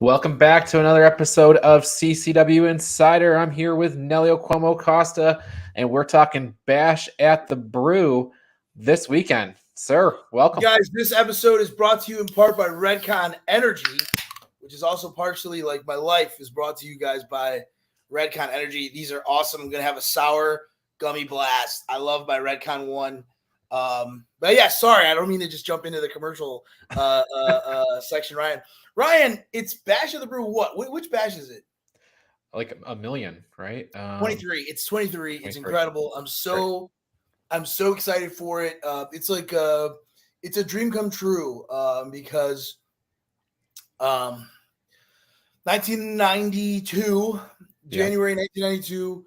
Welcome back to another episode of CCW Insider. I'm here with Nelio Costa, and we're talking Bash at the Brew this weekend. Sir, welcome. Guys, this episode is brought to you in part by Redcon Energy, which is also partially like my life is brought to you guys by Redcon Energy. These are awesome. I'm going to have a sour gummy blast. I love my Redcon one. But yeah, sorry, I don't mean to just jump into the commercial section, Ryan. Ryan, it's Bash of the Brew. What? Which bash is it? Like a million, right? 23. It's 23. It's incredible. I'm so excited for it. It's like it's a dream come true because 1992, January 1992.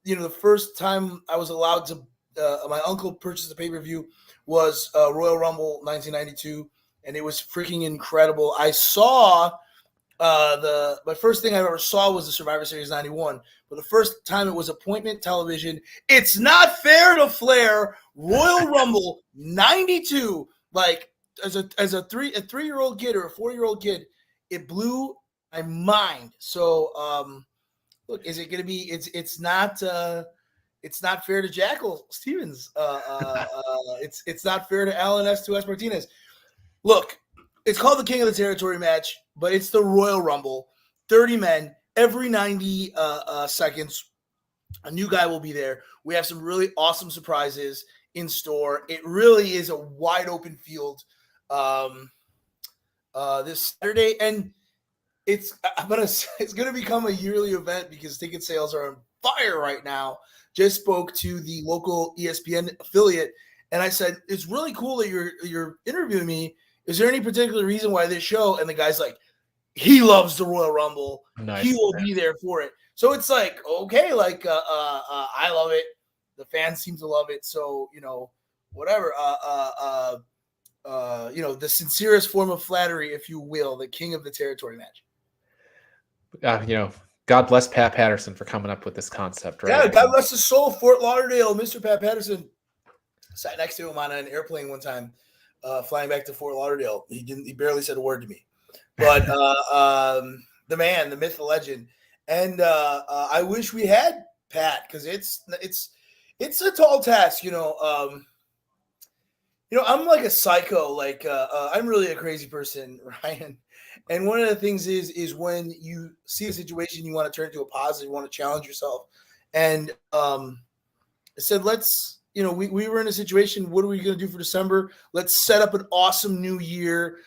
The first time I was allowed to. My uncle purchased a pay-per-view was Royal Rumble 1992, and it was freaking incredible. I saw my first thing I ever saw was the Survivor Series 91, but the first time it was appointment television. It's not fair to Flair Royal Rumble 92. Like as a 3-year-old kid or a 4-year-old kid, it blew my mind. So look, is it going to be? It's not fair to Jackal Stevens. It's not fair to Alan S2S Martinez. Look, it's called the King of the Territory match, but it's the Royal Rumble. 30 men, every 90 seconds, a new guy will be there. We have some really awesome surprises in store. It really is a wide open field this Saturday, and it's gonna become a yearly event because ticket sales are on fire right now. Just spoke to the local ESPN affiliate, and I said, it's really cool that you're interviewing me. Is there any particular reason why this show? And the guy's like, he loves the Royal Rumble. Nice. He will be there for it. So it's like, okay, like I love it. The fans seem to love it. So, whatever. The sincerest form of flattery, if you will, the King of the Territory match. God bless Pat Patterson for coming up with this concept, right? Yeah, God bless his soul. Fort Lauderdale, Mr. Pat Patterson sat next to him on an airplane one time, flying back to Fort Lauderdale. He barely said a word to me, but the man, the myth, the legend, and I wish we had Pat because it's a tall task. I'm like a psycho. Like I'm really a crazy person, Ryan. And one of the things is when you see a situation, you want to turn it to a positive, you want to challenge yourself. And I said, let's, we were in a situation, what are we going to do for December? Let's set up an awesome new year.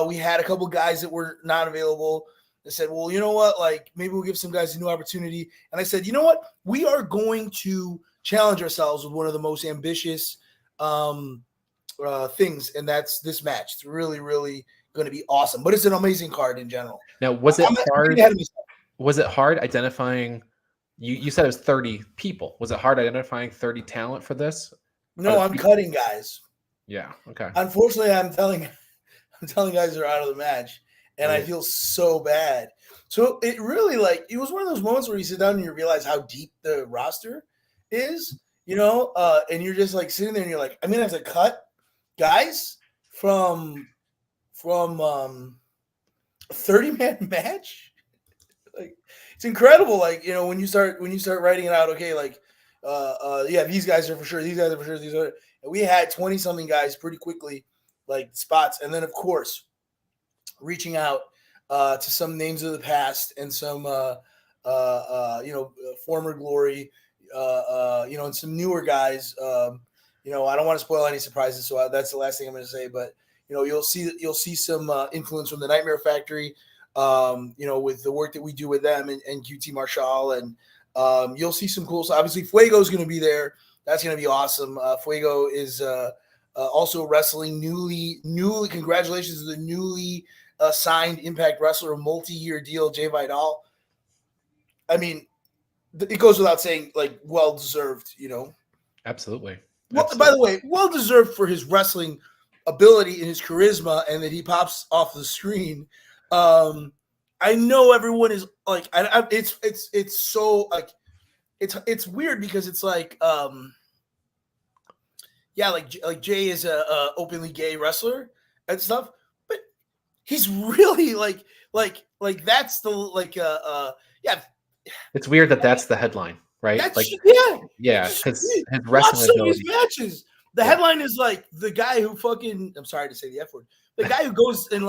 We had a couple guys that were not available. I said, well, you know what? Like maybe we'll give some guys a new opportunity. And I said, you know what? We are going to challenge ourselves with one of the most ambitious things. And that's this match. It's really, really going to be awesome, but it's an amazing card in general. Now, was it hard? Was it hard identifying? You said it was 30 people. Was it hard identifying 30 talent for this? No, I'm cutting guys. Yeah. Okay. Unfortunately, I'm telling guys they're out of the match, and right. I feel so bad. So it really it was one of those moments where you sit down and you realize how deep the roster is, and you're just like sitting there and you're like, I'm gonna have to cut guys from a 30-man match. Like it's incredible. Like, when you start writing it out, okay, like these guys are for sure, these guys are for sure, and we had 20 something guys pretty quickly, like spots. And then of course reaching out to some names of the past and some former glory, and some newer guys. I don't want to spoil any surprises, so that's the last thing I'm going to say, but you'll see some influence from the Nightmare Factory, with the work that we do with them and QT Marshall, and you'll see some cool stuff. Obviously, Fuego is going to be there. That's going to be awesome. Fuego is also wrestling newly. Congratulations to the newly signed Impact Wrestler, a multi-year deal, Jay Vidal. I mean, it goes without saying, like, well deserved. Absolutely. Well, by the way, well deserved for his wrestling ability and his charisma, and that he pops off the screen. I know everyone is like, it's so like, it's weird because it's like, like Jay is a openly gay wrestler and stuff, but he's really like that's the yeah. It's weird that that's the headline, right? That's Like, yeah, just because his watch wrestling some of his ability. matches. The headline is like the guy who fucking, I'm sorry to say the F word, the guy who goes and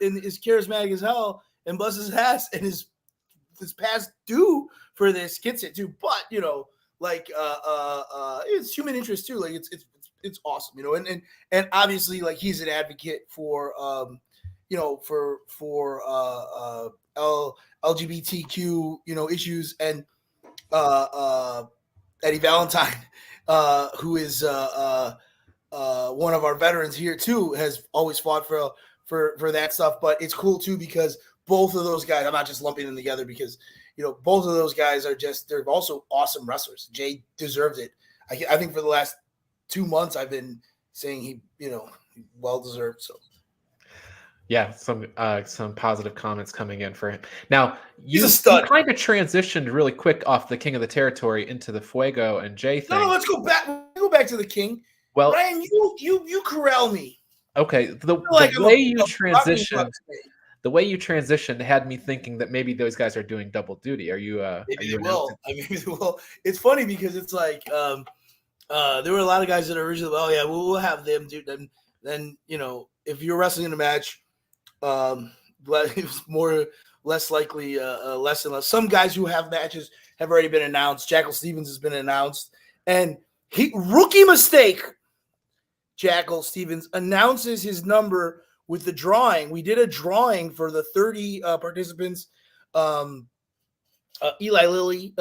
is charismatic as hell and busts his ass and is past due for this, gets it too. But it's human interest too. Like it's awesome, and obviously like he's an advocate for LGBTQ issues, and Eddie Valentine, who is one of our veterans here too, has always fought for that stuff. But it's cool too because both of those guys, I'm not just lumping them together because both of those guys they're also awesome wrestlers. Jay deserved it. I think for the last 2 months I've been saying he well deserved. So yeah, some positive comments coming in for him. Now he's a stud. You kind of transitioned really quick off the King of the Territory into the Fuego and Jay thing. No, let's go back. Go back to the King. Well, Ryan, you corral me. Okay, the way you transitioned had me thinking that maybe those guys are doing double duty. Are you? Maybe they will. Maybe they will. It's funny because it's like there were a lot of guys that are originally, oh yeah, we'll have them do. Then if you're wrestling in a match, it's less likely, less and less. Some guys who have matches have already been announced. Jackal Stevens has been announced, and rookie mistake. Jackal Stevens announces his number with the drawing. We did a drawing for the 30 participants. Eli Lilly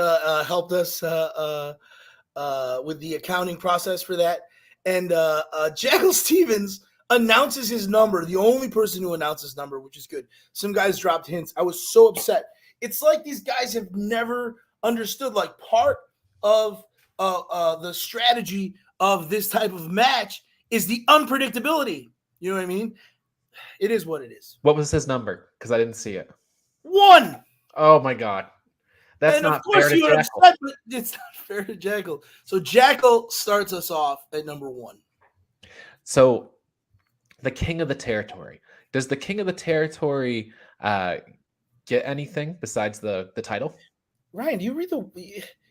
helped us with the accounting process for that. And Jackal Stevens announces his number, the only person who announced his number, which is good. Some guys dropped hints. I was so upset. It's like these guys have never understood, like, part of the strategy of this type of match is the unpredictability. You know what I mean? It is what it is. What was his number? Because I didn't see it. 1. Oh my God. That's not fair to Jackal. Upset, but it's not fair to Jackal. So Jackal starts us off at number 1. So the King of the Territory. Does the King of the Territory get anything besides the title? Ryan, do you read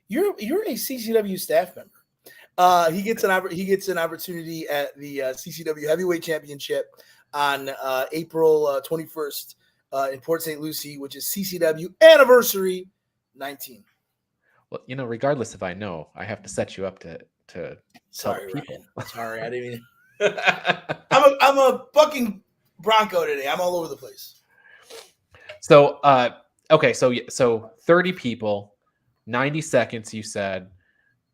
you're a CCW staff member. He gets an opportunity at the CCW Heavyweight Championship on April 21st in Port St. Lucie, which is CCW Anniversary 19. Well, regardless if I know, I have to set you up to Sorry, Ryan. Sorry, I didn't mean. I'm a fucking Bronco today. I'm all over the place. So okay, so 30 people, 90 seconds. You said.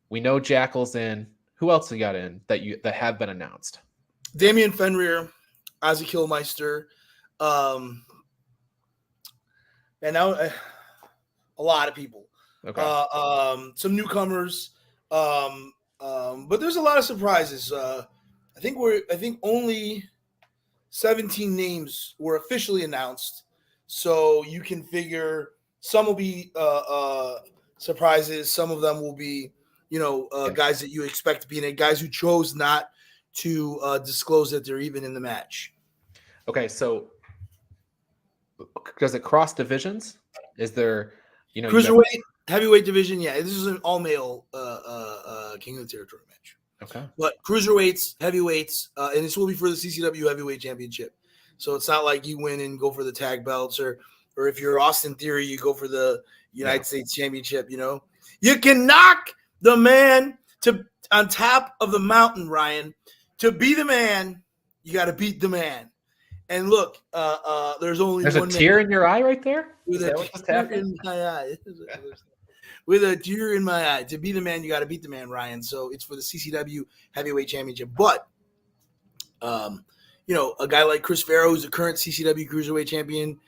We know Jackal's in. Who else we got in that have been announced? Damian Fenrir, Ozzy Killmeister, and now a lot of people. Okay. Some newcomers, but there's a lot of surprises. I think only 17 names were officially announced, so you can figure some will be surprises. Some of them will be. Guys that you expect to be in it, guys who chose not to disclose that they're even in the match. Okay, so does it cross divisions? Is there, cruiserweight, heavyweight division? Yeah, this is an all-male King of the Territory match. Okay, but cruiserweights, heavyweights, and this will be for the CCW Heavyweight Championship. So it's not like you win and go for the tag belts, or if you're Austin Theory, you go for the United States Championship. You can knock the man on top of the mountain, Ryan. To be the man, you got to beat the man. And look, there's one a tear in your eye right there. With a tear in my eye. With a tear in my eye. To be the man, you got to beat the man, Ryan. So it's for the CCW Heavyweight Championship. But, a guy like Chris Farrow, who's the current CCW Cruiserweight Champion,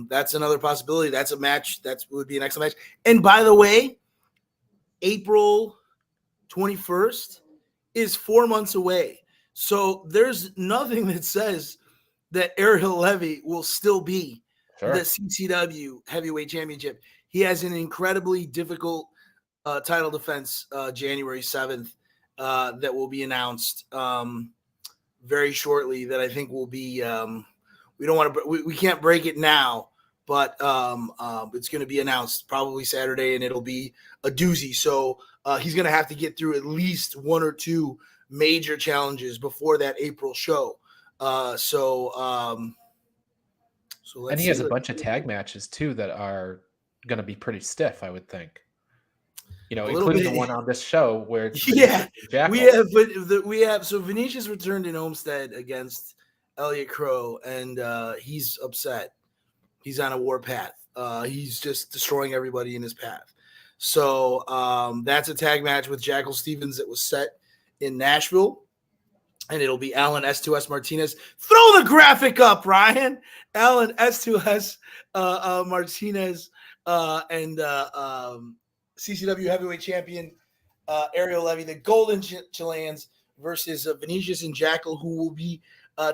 that's another possibility. That's a match. That would be an excellent match. And by the way, April 21st is 4 months away. So there's nothing that says that Ariel Levy will still be the CCW Heavyweight Championship. He has an incredibly difficult title defense January 7th that will be announced very shortly that I think will be we don't want to. We can't break it now, but it's going to be announced probably Saturday, and it'll be a doozy. So he's going to have to get through at least one or two major challenges before that April show. So let's and he see. has a bunch of tag matches too that are going to be pretty stiff, I would think. Including the one on this show where it's we have so Venetius returned in Homestead against Elliot Crow, and he's upset. He's on a war path. He's just destroying everybody in his path. So that's a tag match with Jackal Stevens that was set in Nashville. And it'll be Alan S2S Martinez. Throw the graphic up, Ryan. Alan S2S Martinez and CCW heavyweight champion Ariel Levy, the Golden Chileans, versus Venetius and Jackal, who will be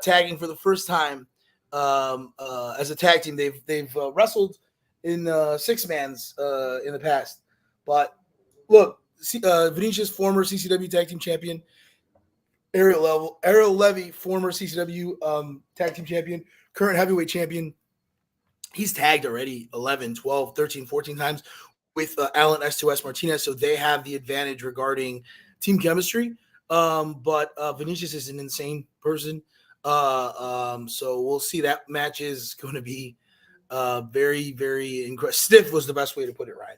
tagging for the first time as a tag team. They've wrestled in six mans in the past, but look, Venetius, former CCW tag team champion. Ariel Levy, former CCW tag team champion, current heavyweight champion. He's tagged already 11, 12, 13, 14 times with Alan S2S Martinez, so they have the advantage regarding team chemistry. But Venetius is an insane person. So we'll see. That match is going to be very, very stiff was the best way to put it, Ryan.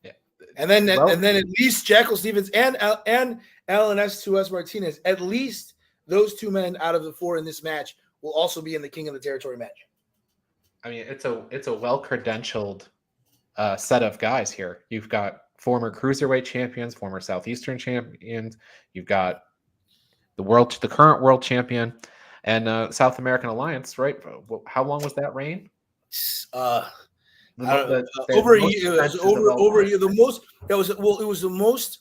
Yeah. And then at least Jackal Stevens and Alan S2S Martinez, at least those two men out of the four in this match will also be in the King of the Territory match. I mean, it's a well-credentialed set of guys here. You've got former cruiserweight champions, former Southeastern champions. You've got the current world champion, and South American Alliance. Right? How long was that reign? Over a year. It was over a year. It was the most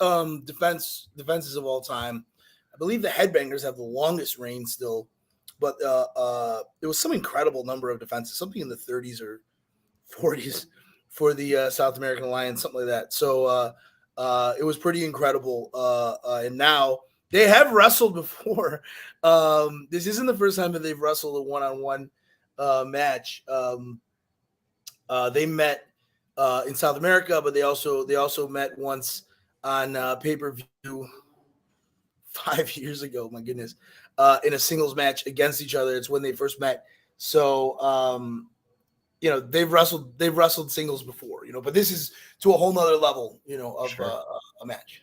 defenses of all time. I believe the Headbangers have the longest reign still, but it was some incredible number of defenses, something in the 30s or 40s for the South American Alliance, something like that. So it was pretty incredible. And now they have wrestled before. This isn't the first time that they've wrestled a one-on-one match. They met in South America, but they also met once on pay-per-view 5 years ago. My goodness, in a singles match against each other. It's when they first met. So they've wrestled singles before, but this is to a whole nother level, of a match.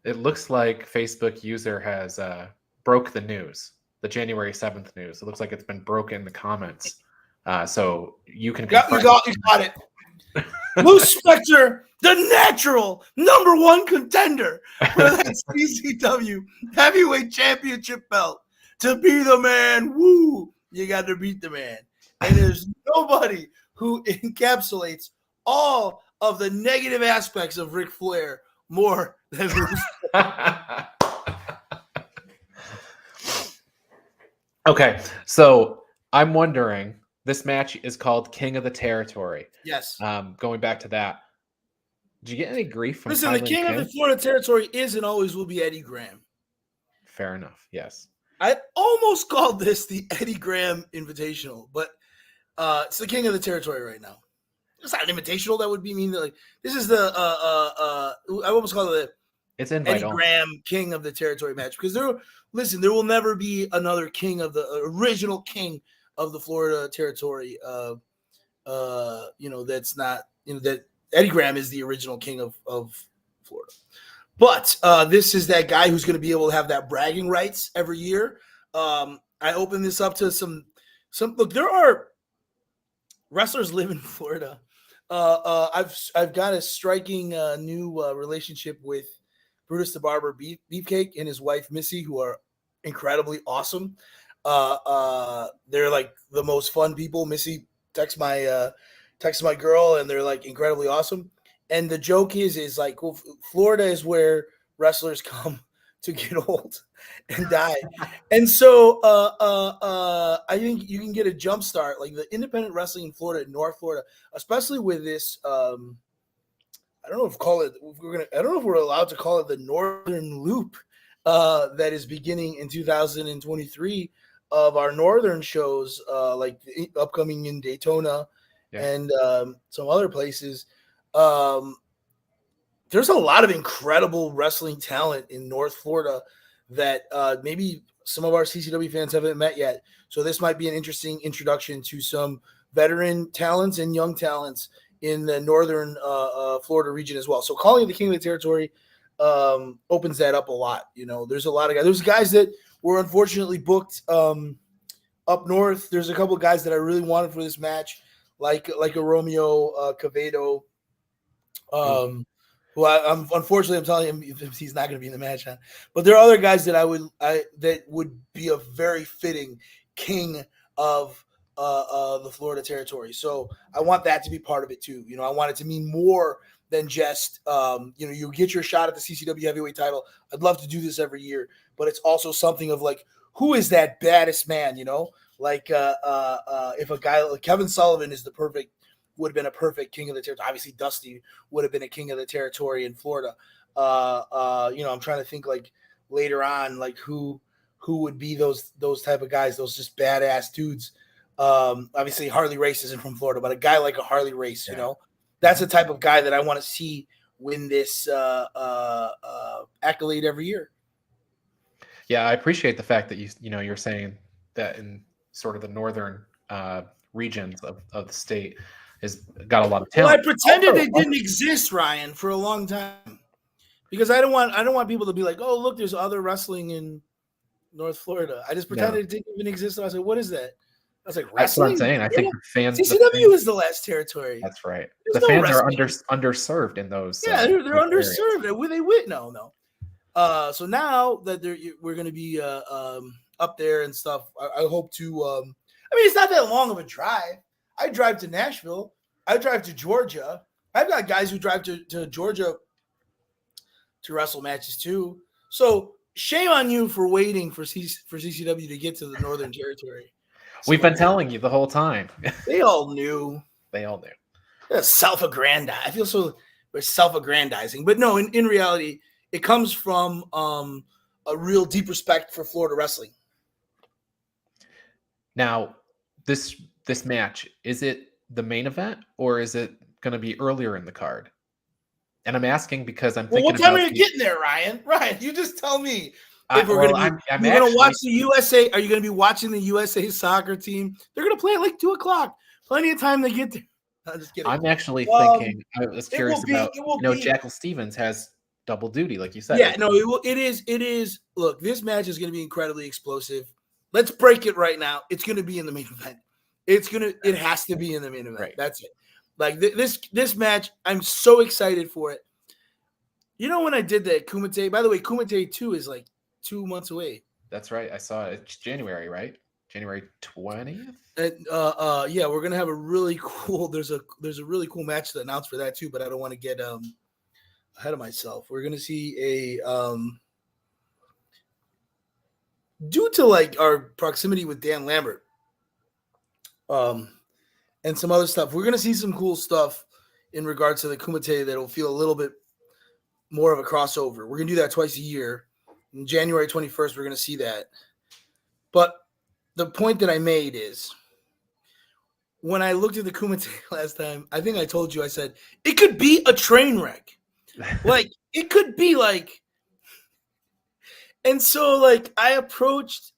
It looks like Facebook user has broke the news, the January 7th news. It looks like it's been broken in the comments. So you can you got it. Moose Spectre, the natural number one contender for that CCW heavyweight championship belt. To be the man, woo, you got to beat the man. And there's nobody who encapsulates all of the negative aspects of Ric Flair more than Moose Spectre. Okay, so I'm wondering, this match is called King of the Territory. Yes. Going back to that, did you get any grief from Listen, the King of the Florida Territory is and always will be Eddie Graham. Fair enough, yes. I almost called this the Eddie Graham Invitational, but it's the King of the Territory right now. It's not an invitational. That would be mean. Like, this is the I almost call it it's Eddie Graham King of the Territory match, because there will never be another king of the original king of the Florida Territory. That's not, that Eddie Graham is the original king of Florida. But this is that guy who's going to be able to have that bragging rights every year. I open this up to some look. There are wrestlers live in Florida. I've got a striking new relationship with Brutus the Barber Beefcake and his wife Missy, who are incredibly awesome. They're like the most fun people. Missy texts my girl, and they're like incredibly awesome. And the joke is like, well, Florida is where wrestlers come to get old and die. And so I think you can get a jump start, like the independent wrestling in Florida, North Florida, especially with this. I don't know if we're allowed to call it the Northern Loop that is beginning in 2023 of our northern shows, like the upcoming in Daytona and some other places, there's a lot of incredible wrestling talent in North Florida that maybe some of our CCW fans haven't met yet. So this might be an interesting introduction to some veteran talents and young talents in the northern Florida region as well. So calling it the King of the Territory opens that up a lot. There's a lot of guys. There's guys that were unfortunately booked up north. There's a couple of guys that I really wanted for this match, like a Romeo Cavedo. Who I'm unfortunately I'm telling him he's not going to be in the match, huh? But there are other guys that that would be a very fitting king of the Florida territory. So I want that to be part of it too. I want it to mean more than just you get your shot at the CCW heavyweight title. I'd love to do this every year, but it's also something of like, who is that baddest man? Like if a guy like Kevin Sullivan would have been a perfect king of the territory. Obviously, Dusty would have been a king of the territory in Florida. I'm trying to think like later on, like who would be those type of guys, those just badass dudes. Obviously, Harley Race isn't from Florida, but a guy like a Harley Race, that's the type of guy that I want to see win this accolade every year. Yeah, I appreciate the fact that you're saying that in sort of the northern regions of the state has got a lot of talent. Well, I pretended they didn't exist, Ryan, for a long time, because I don't want people to be like, oh, look, there's other wrestling in North Florida. I just pretended it didn't even exist. And I was like, what is that? I was like, wrestling? That's what I'm saying. I think the fans. CCW is the last territory. That's right. The fans are underserved in those. Yeah, they're underserved. They win. No. So now that we're going to be up there and stuff, I hope to. It's not that long of a drive. I drive to Nashville. I drive to Georgia. I've got guys who drive to Georgia to wrestle matches too. So shame on you for waiting for CCW to get to the Northern Territory. We've been telling you the whole time. They all knew. Self-aggrandizing. I feel so we're self-aggrandizing. But no, in reality, it comes from a real deep respect for Florida wrestling. Now, this match, is it the main event or is it going to be earlier in the card? And I'm asking because I'm thinking. What time are you getting there, Ryan? Ryan, you just tell me. If we're going to watch the USA, are you going to be watching the USA soccer team? They're going to play at like 2:00. Plenty of time to get there. I'm just kidding. I'm actually thinking. I was curious about. Jackal Stevens has double duty, like you said. Yeah, no, it is. Look, this match is going to be incredibly explosive. Let's break it right now. It's going to be in the main event. It has to be in the main event. Right. That's it. Like this match, I'm so excited for it. When I did that Kumite, by the way, Kumite 2 is like 2 months away. That's right. I saw it. It's January, right? January 20th. And yeah, we're gonna have a really cool. There's a really cool match to announce for that too, but I don't want to get ahead of myself. We're gonna see a due to like our proximity with Dan Lambert, and some other stuff. We're gonna see some cool stuff in regards to the Kumite that'll feel a little bit more of a crossover. We're gonna do that twice a year. On January 21st, we're gonna see that. But the point that I made is, when I looked at the Kumite last time, I think I told you, I said, it could be a train wreck. Like, it could be like, and so like I approached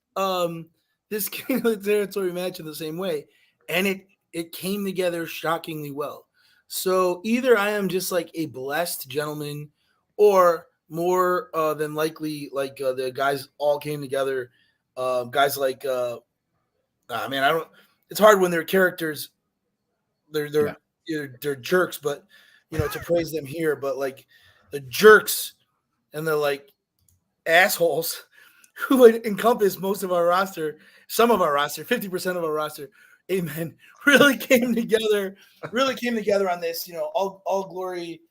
this King of the Territory match in the same way, and it came together shockingly well. So either I am just like a blessed gentleman, or more than likely, like the guys all came together. Guys like, I don't. It's hard when they're characters. They're jerks, but to praise them here. But like the jerks, and they're like assholes who would encompass most of our roster, some of our roster, 50% of our roster. Amen. Really came together on this. All glory.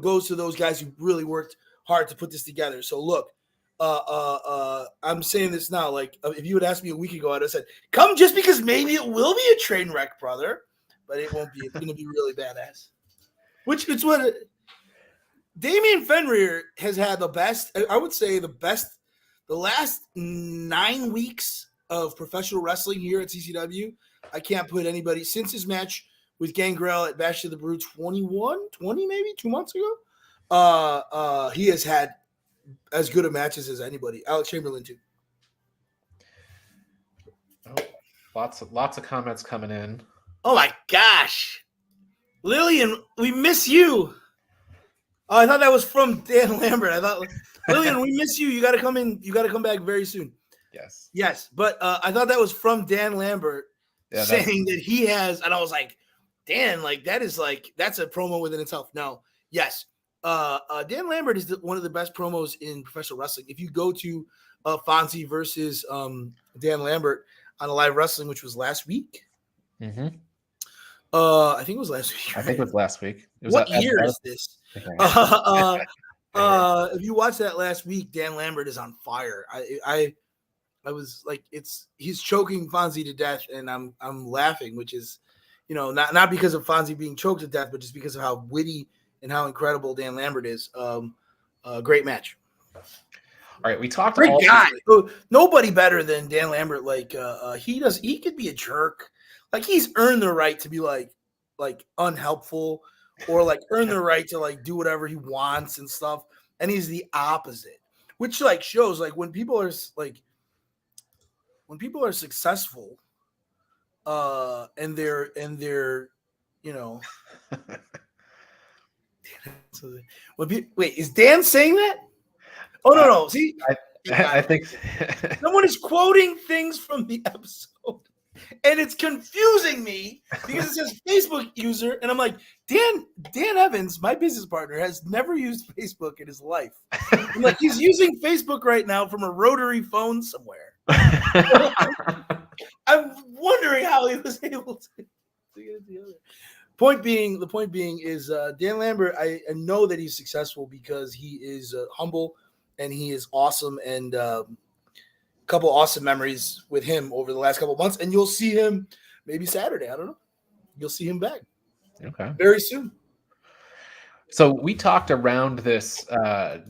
Goes to those guys who really worked hard to put this together. So look, I'm saying this now. Like, if you had asked me a week ago, I'd have said, "Come, just because maybe it will be a train wreck, brother," but it won't be. It's going to be really badass. Which it's what Damian Fenrir has had the best. I would say the best the last 9 weeks of professional wrestling here at CCW, I can't put anybody since his match with Gangrel at Bash of the Brew 20 maybe 2 months ago. He has had as good of matches as anybody. Alex Chamberlain too. Oh, lots of comments coming in. Oh my gosh, Lillian, we miss you. Oh, I thought that was from Dan Lambert. I thought, Lillian, we miss you. You got to come in. You got to come back very soon. Yes. But I thought that was from Dan Lambert saying that he has, and I was like, Dan, like that's a promo within itself. No, yes. Dan Lambert is one of the best promos in professional wrestling. If you go to Fonzie versus Dan Lambert on a live wrestling, which was last week. Mm-hmm. I think it was last week. Right? I think it was last week. What year is this? If you watched that last week, Dan Lambert is on fire. I was like, he's choking Fonzie to death, and I'm laughing, which is, not because of Fonzie being choked to death, but just because of how witty and how incredible Dan Lambert is. Great match. All right, we talked. Great guy. Nobody better than Dan Lambert. Like he could be a jerk. Like he's earned the right to be like unhelpful, or like earn the right to like do whatever he wants and stuff. And he's the opposite, which like shows like when people are successful, and they're wait, is Dan saying that? Oh no. See, I think someone is quoting things from the episode. And it's confusing me because it says Facebook user, and I'm like, Dan Evans, my business partner, has never used Facebook in his life. I'm like, he's using Facebook right now from a rotary phone somewhere. I'm wondering how he was able to get it together. The point being is Dan Lambert, I know that he's successful because he is humble and he is awesome, and couple awesome memories with him over the last couple of months, and you'll see him maybe Saturday. I don't know. You'll see him back. Okay. Very soon. So we talked around this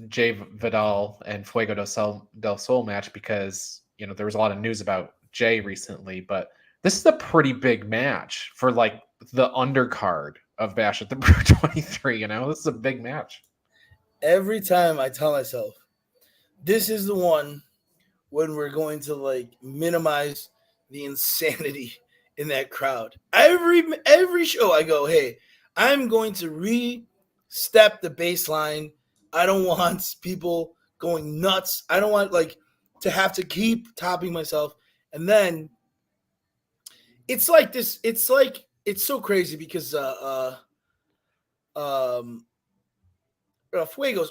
Jay Vidal and Fuego del Sol match because there was a lot of news about Jay recently, but this is a pretty big match for like the undercard of Bash at the Brew 23. This is a big match. Every time I tell myself, this is the one when we're going to like minimize the insanity in that crowd. Every show I go, hey, I'm going to re-step the baseline. I don't want people going nuts. I don't want like to have to keep topping myself. And then it's like this. It's like, it's so crazy because Fuego's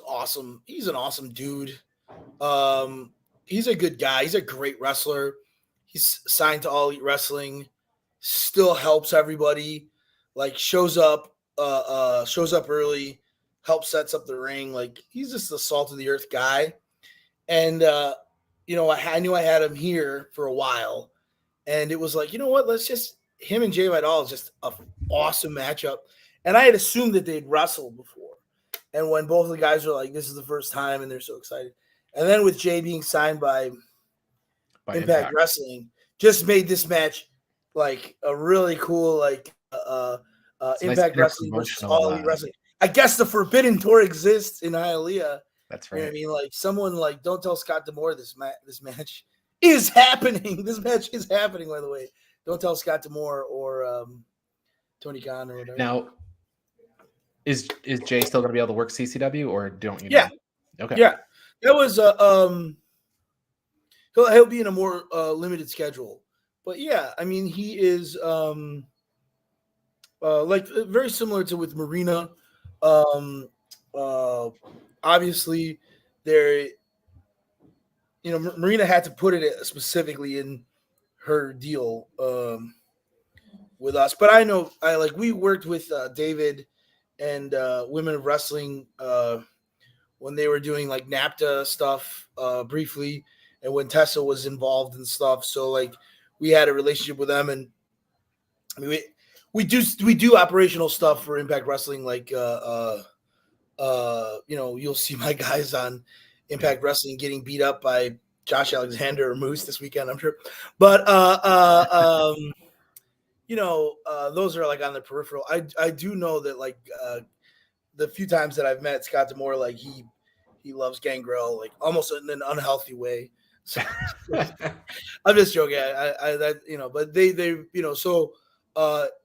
awesome. He's an awesome dude. He's a good guy. He's a great wrestler. He's signed to All Elite Wrestling. Still helps everybody. Like shows up early, helps sets up the ring. Like he's just the salt of the earth guy. And I knew I had him here for a while, and it was like, you know what? Let's just him and Jay Vidal is just an awesome matchup. And I had assumed that they'd wrestled before. And when both of the guys were like, this is the first time, and they're so excited. And then with Jay being signed by Impact Wrestling, just made this match like a really cool Impact Wrestling versus All Elite Wrestling. I guess the Forbidden Door exists in Hialeah. That's right. You know what I mean? Like someone like, don't tell Scott D'Amore this match is happening. This match is happening, by the way. Don't tell Scott D'Amore or Tony Khan or whatever. Now, is Jay still going to be able to work CCW, or don't you know? Yeah. Okay. Yeah. That was he'll be in a more limited schedule. But yeah, I mean, he is like very similar to with Marina. Obviously there, Marina had to put it specifically in her deal with us. But I know we worked with David and Women of Wrestling when they were doing like NAPTA stuff briefly, and when Tessa was involved and stuff. So like we had a relationship with them, and I mean we do operational stuff for Impact Wrestling. Like you'll see my guys on Impact Wrestling getting beat up by Josh Alexander or Moose this weekend, I'm sure. But those are like on the peripheral. I do know that like the few times that I've met Scott D'Amore, like he loves Gangrel, like almost in an unhealthy way. So, I'm just joking. I that but they so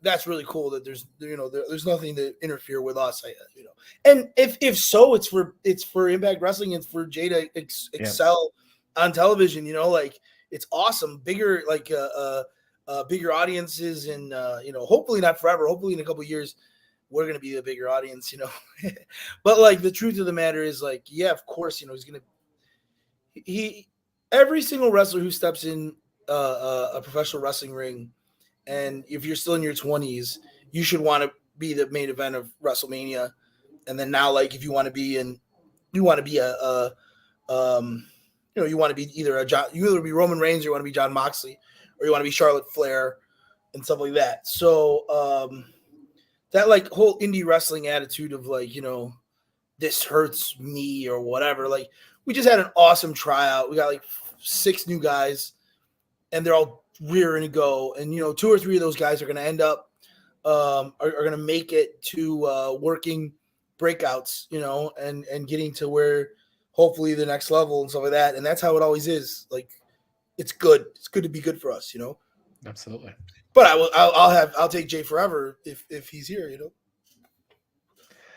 that's really cool that there's nothing to interfere with us. And if so, it's for Impact Wrestling and for Jay to excel on television. Like it's awesome, bigger bigger audiences, and hopefully not forever. Hopefully in a couple of years we're going to be a bigger audience. But like the truth of the matter is like, yeah, of course, he's going to every single wrestler who steps in a professional wrestling ring, and if you're still in your 20s, you should want to be the main event of WrestleMania. And then now, like, if you want to be you want to be you want to be either be Roman Reigns or you want to be John Moxley, or you want to be Charlotte Flair and stuff like that. So that like whole indie wrestling attitude of like, this hurts me or whatever. Like we just had an awesome tryout. We got like 6 new guys and they're all rearing to go. And, 2 or 3 of those guys are going to end up, are going to make it to working breakouts, and getting to where hopefully the next level and stuff like that. And that's how it always is. Like, it's good. It's good to be good for us, Absolutely. But I'll take Jay forever if he's here,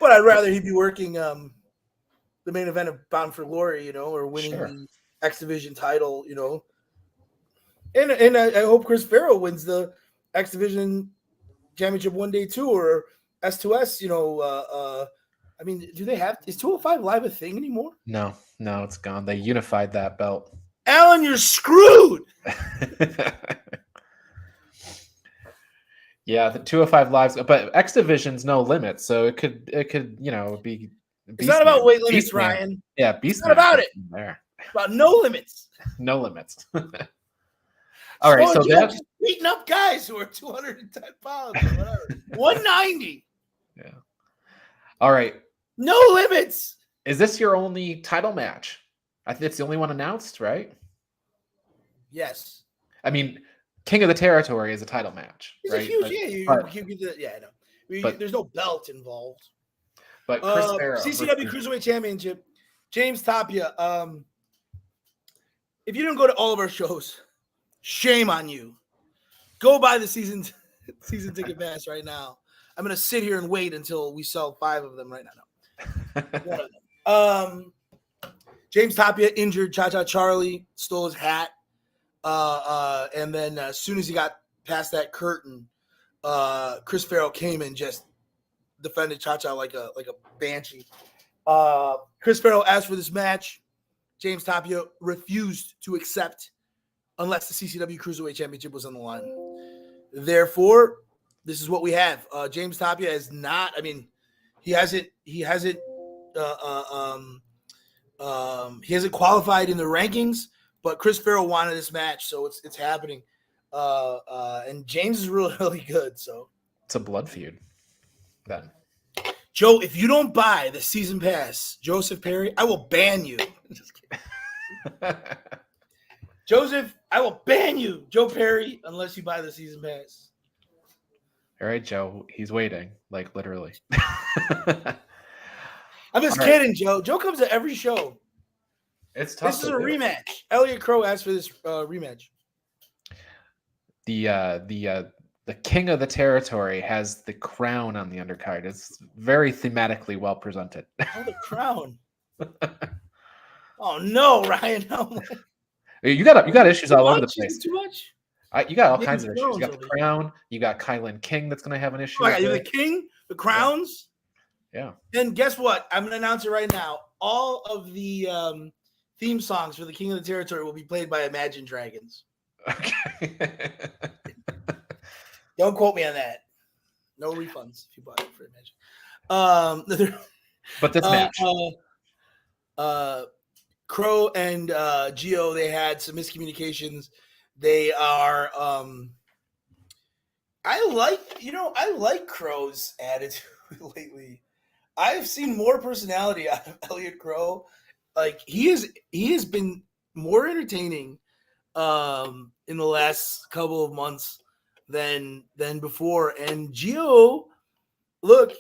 But I'd rather he be working the main event of Bound for Glory, or winning the X Division title, And I hope Chris Farrow wins the X Division championship one day too, or S2S. I mean, is 205 Live a thing anymore? No, it's gone. They unified that belt. Alan, you're screwed. Yeah, the 205 Lives, but X Division's no limits, so it could be. It's not about weight limits, Ryan. Yeah, Beast. It's not about it. There. It's about no limits. No limits. All right, so that's just beating up guys who are 210 pounds or whatever. 190. Yeah. All right. No limits. Is this your only title match? I think it's the only one announced, right? Yes. I mean, King of the Territory is a title match. It's right? a huge, I know. There's no belt involved. But Chris Farrow, CCW Cruiserweight Championship, James Tapia. If you didn't go to all of our shows, shame on you. Go buy the season ticket pass right now. I'm gonna sit here and wait until we sell 5 of them right now. One of them. James Tapia injured Cha-Cha Charlie, stole his hat. And then as soon as he got past that curtain, Chris Farrow came and just defended Cha-Cha like a banshee. Chris Farrow asked for this match. James Tapia refused to accept unless the CCW Cruiserweight Championship was on the line. Therefore, this is what we have. James Tapia is not. I mean, he hasn't qualified in the rankings. But Chris Farrow wanted this match, so it's happening. And James is really, really good. So it's a blood feud. Then, Joe, if you don't buy the season pass, Joseph Perry, I will ban you. Just kidding. Joseph, I will ban you, Joe Perry, unless you buy the season pass. All right, Joe. He's waiting, like literally. I'm just kidding, Joe. Joe comes to every show. It's tough. This is a rematch. Elliot Crow asked for this rematch. The King of the Territory has the crown on the undercard. It's very thematically well presented. Oh, the crown. Oh no, Ryan! No. You got issues all over the place. Too much. You got all kinds of issues. You got the crown. You got Kylan King that's going to have an issue. Oh, you the king, the crowns. Yeah. And guess what? I'm going to announce it right now. All of the theme songs for the King of the Territory will be played by Imagine Dragons. Okay. Don't quote me on that. No refunds if you buy it for Imagine. But this match. Crow and Gio, they had some miscommunications. They are I like Crow's attitude lately. I've seen more personality out of Elliot Crow. Like he has been more entertaining in the last couple of months than before. And Gio, look,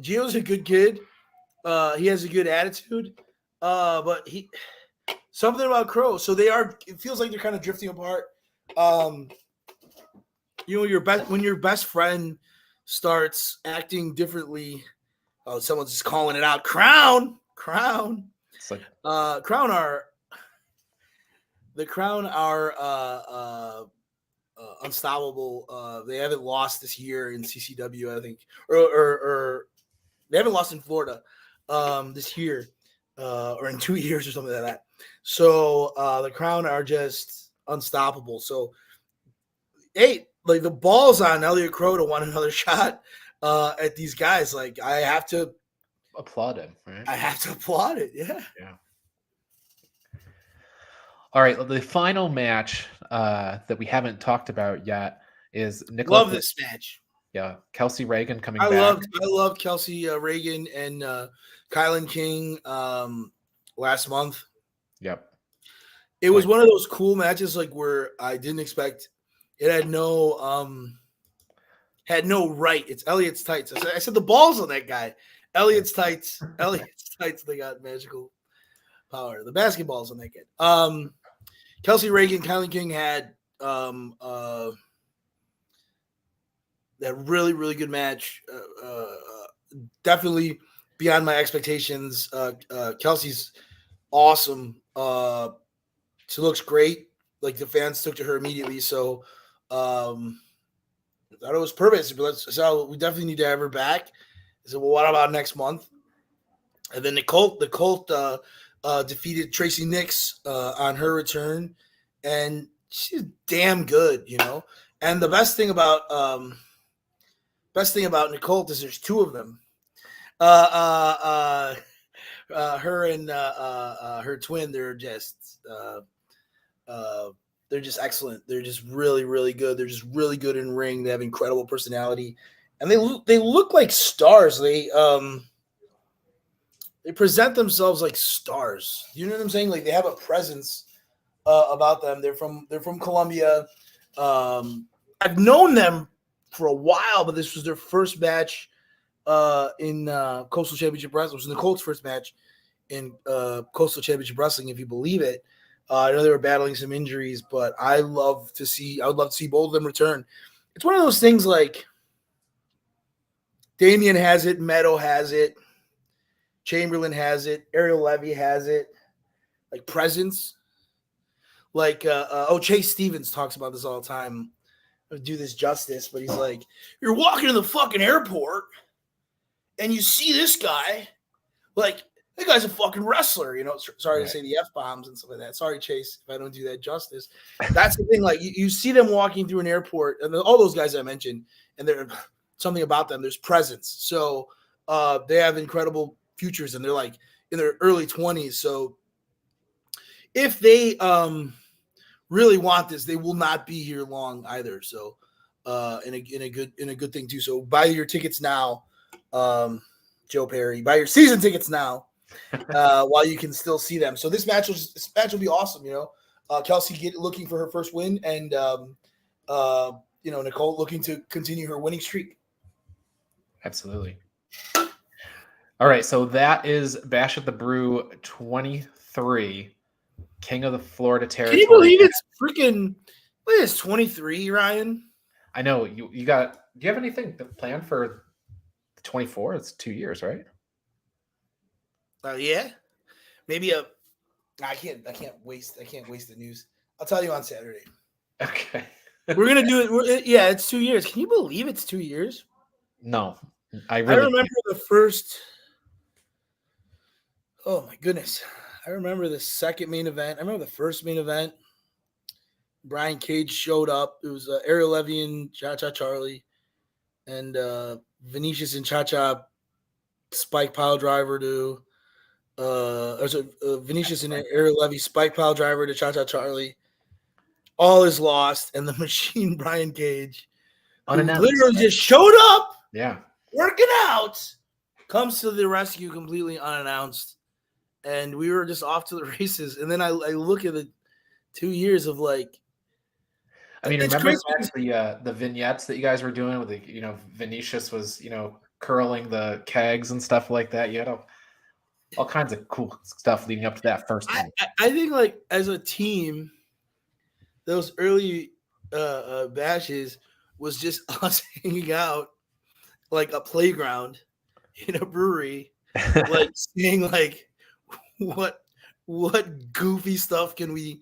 Gio's a good kid. He has a good attitude, but something about Crow. So it feels like they're kind of drifting apart. When your best friend starts acting differently. Oh, someone's just calling it out. Crown. It's like Crown are unstoppable. They haven't lost this year in CCW, I think, or they haven't lost in Florida this year, or in 2 years or something like that. So the Crown are just unstoppable. So, hey, like the balls on Nelio Costa to want another shot at these guys. Like I have to applaud him, right? I have to applaud it. Yeah. All right, the final match that we haven't talked about yet is Nicholas. Love this match. Yeah, Kelsey Reagan coming back. I loved Kelsey Reagan and Kylan King last month. Yep. It was one of those cool matches like where I didn't expect. It had no right. It's Elliot's tights. I said the balls on that guy. Elliot's tights. They got magical power. The basketballs on that kid. Kelsey Reagan, Kylan King had that really, really good match. Definitely beyond my expectations. Kelsey's awesome. She looks great. Like the fans took to her immediately. So I thought it was perfect. So we definitely need to have her back. I said, well, what about next month? And then the Colt defeated Tracy Nix on her return, and she's damn good, you know. And the best thing about Nicole is there's two of them. Her and her twin, they're just excellent. They're just really, really good. They're just really good in ring. They have incredible personality, and they look like stars. They present themselves like stars. You know what I'm saying? Like they have a presence about them. They're from Colombia. I've known them for a while, but this was their first match in Coastal Championship Wrestling. It was Nicole's first match in Coastal Championship Wrestling, if you believe it. I know they were battling some injuries, but I would love to see both of them return. It's one of those things like Damian has it, Meadow has it, Chamberlain has it, Ariel Levy has it, like presence. Like, Chase Stevens talks about this all the time. I'll do this justice, but he's like, you're walking to the fucking airport and you see this guy, like, that guy's a fucking wrestler, you know. Sorry to say the F-bombs and stuff like that. Sorry, Chase, if I don't do that justice. That's the thing. Like, you see them walking through an airport, and all those guys I mentioned, and there's something about them. There's presence. So they have incredible futures, and they're like in their early 20s. So if they really want this, they will not be here long either. So in a good thing too. So buy your tickets now, Joe Perry. Buy your season tickets now. While you can still see them. So this match will be awesome, you know. Kelsey looking for her first win, and Nicole looking to continue her winning streak. Absolutely. All right, so that is Bash at the Brew 23, King of the Florida Territory. Can you believe it's freaking? What is 23, Ryan? I know you got. Do you have anything planned for 24? It's 2 years, right? Yeah, maybe I can't waste the news. I'll tell you on Saturday. Okay. We're gonna do it. Yeah, it's 2 years. Can you believe it's 2 years? No, I remember the first. Oh my goodness! I remember the second main event. I remember the first main event. Brian Cage showed up. It was Ariel Levy and Cha-Cha Charlie, and Vinicius and Cha-Cha spike pile driver to. Vinicius and Ariel Levy spike pile driver to Cha-Cha Charlie. All is lost, and the machine Brian Cage, who literally just showed up, working out, comes to the rescue completely unannounced and we were just off to the races. And then I look at the 2 years of like, I mean, it's remember crazy. the vignettes that you guys were doing with Vinicius was curling the kegs and stuff like that. You had all kinds of cool stuff leading up to that first one. I think like as a team, those early bashes was just us hanging out like a playground in a brewery, like seeing like what goofy stuff can we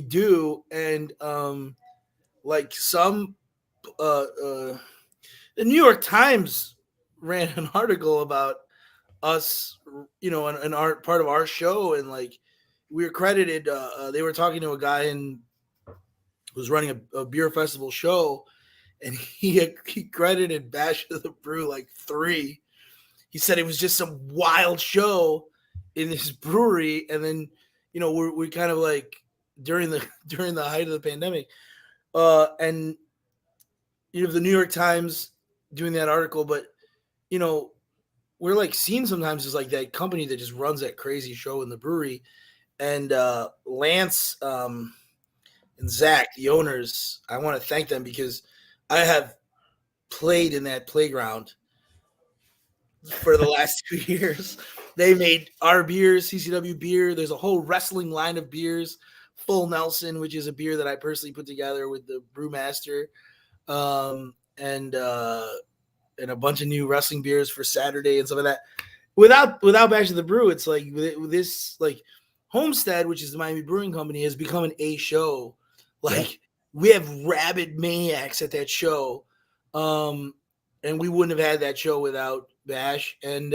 do, and like some the New York Times ran an article about us, and our part of our show, and like we were credited. They were talking to a guy who was running a beer festival show, and he credited Bash of the Brew like 3. He said it was just some wild show in this brewery, and then we kind of like during the height of the pandemic, and the New York Times doing that article, but we're like seen sometimes as like that company that just runs that crazy show in the brewery, and Lance and Zach, the owners, I want to thank them because I have played in that playground for the last 2 years. They made our beers, CCW beer. There's a whole wrestling line of beers, Full Nelson, which is a beer that I personally put together with the brewmaster, and a bunch of new wrestling beers for Saturday and stuff like that. Without Bash of the Brew, it's like with this like Homestead, which is the Miami Brewing Company, has become an A show. Like we have rabid maniacs at that show, and we wouldn't have had that show without Bash. And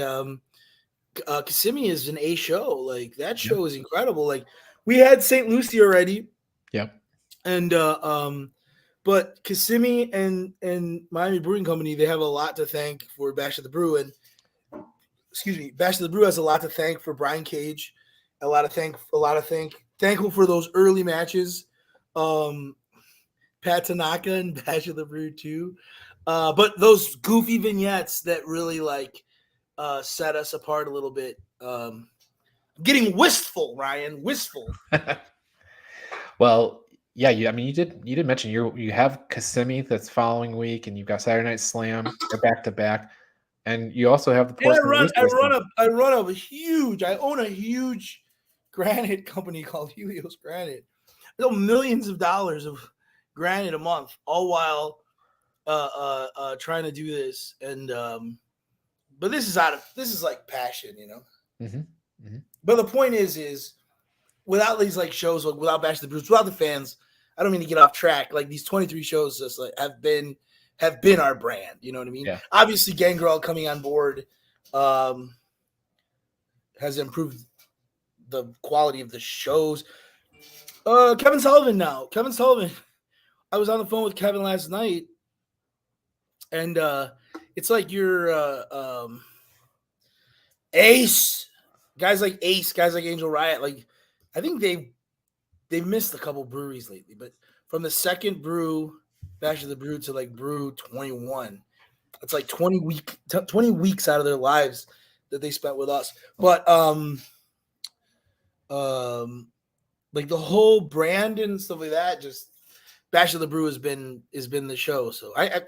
Kissimmee is an A show. Like that show is incredible. Like we had St. Lucie already. Yep. And but Kissimmee and Miami Brewing Company, they have a lot to thank for Bash of the Brew. And Bash of the Brew has a lot to thank for Brian Cage. Thankful for those early matches. Pat Tanaka and Bash of the Brew too. But those goofy vignettes that really like set us apart a little bit. Getting wistful, Ryan. Wistful. Well, yeah, you did mention you have Kissimmee that's following week, and you've got Saturday Night Slam. They're back to back, and you also have the. And I own a huge granite company called Helios Granite. I sell millions of dollars of granite a month, all while trying to do this. And but this is like passion, Mm-hmm. Mm-hmm. But the point is without these like shows, like without Bash the Bruce, without the fans, I don't mean to get off track. Like these 23 shows just like have been our brand. You know what I mean? Yeah. Obviously, Gangrel coming on board has improved the quality of the shows. Kevin Sullivan. I was on the phone with Kevin last night, and it's like you're Ace. Guys like Ace, guys like Angel Riot, like I think they've missed a couple breweries lately, but from the second brew, Bash of the Brew to like brew 21, it's like 20 weeks out of their lives that they spent with us. But like the whole brand and stuff like that, just Bash of the Brew has been the show. So I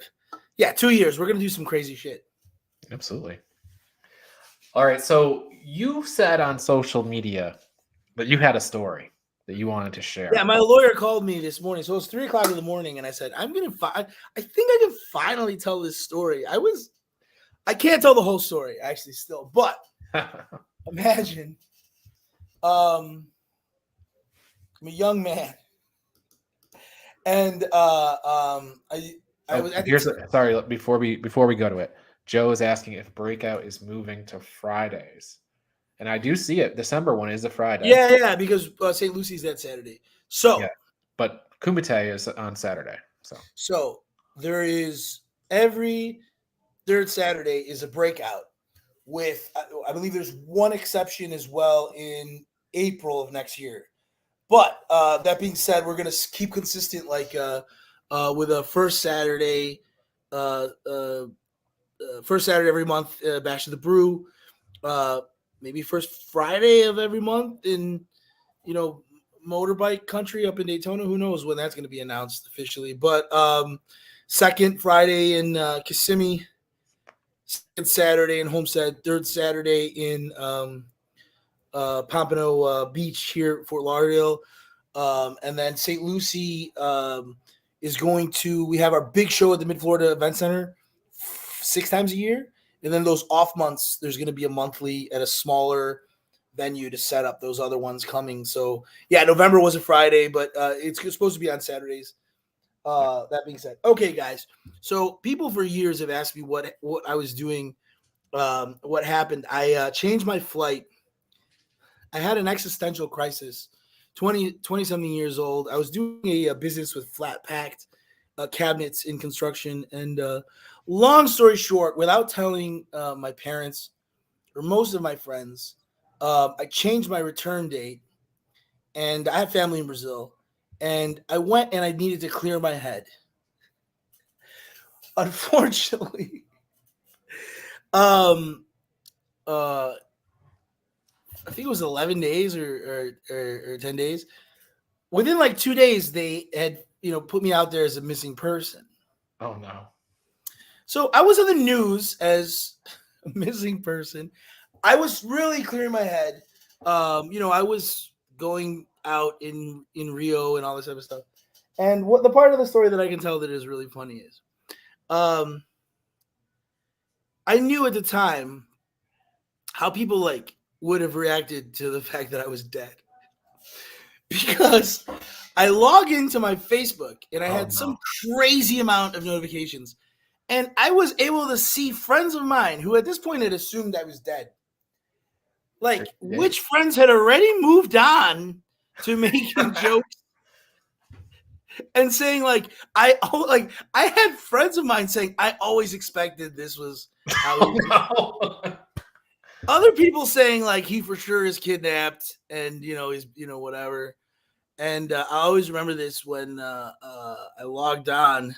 2 years, we're gonna do some crazy shit. Absolutely. All right, so you said on social media that you had a story that you wanted to share. Yeah, my lawyer called me this morning. So it was 3:00 in the morning, and I said, I think I can finally tell this story. I can't tell the whole story, actually, still, but imagine I'm a young man. And I was sorry, before we go to it, Joe is asking if Breakout is moving to Fridays. And I do see it. December one is a Friday. Yeah, because St. Lucy's that Saturday. So, yeah, but Kumite is on Saturday. So there is every third Saturday is a Breakout with, I believe there's one exception as well in April of next year. But that being said, we're going to keep consistent like with a first Saturday every month, Bash of the Brew. maybe first Friday of every month in, motorbike country up in Daytona. Who knows when that's going to be announced officially? But second Friday in Kissimmee, second Saturday in Homestead, third Saturday in Pompano Beach here at Fort Lauderdale. And then St. Lucie is going to, we have our big show at the Mid-Florida Event Center 6 times a year. And then those off months, there's going to be a monthly at a smaller venue to set up those other ones coming. So, yeah, November was a Friday, but it's supposed to be on Saturdays. That being said, okay, guys. So people for years have asked me what I was doing, what happened. I changed my flight. I had an existential crisis. 20-something years old. I was doing a business with flat packed cabinets in construction. And long story short, without telling my parents or most of my friends, I changed my return date. And I have family in Brazil. And I went and I needed to clear my head. Unfortunately, I think it was 11 days or 10 days. Within like 2 days, they had, put me out there as a missing person. Oh, no. So I was in the news as a missing person. I was really clearing my head. I was going out in Rio and all this type of stuff. And what the part of the story that I can tell that is really funny is, I knew at the time how people would have reacted to the fact that I was dead, because I log into my Facebook and I had some crazy amount of notifications, and I was able to see friends of mine who at this point had assumed I was dead. Which friends had already moved on to making jokes and saying I had friends of mine saying I always expected this was how he was. Other people saying he for sure is kidnapped and he's whatever. And I always remember this when I logged on.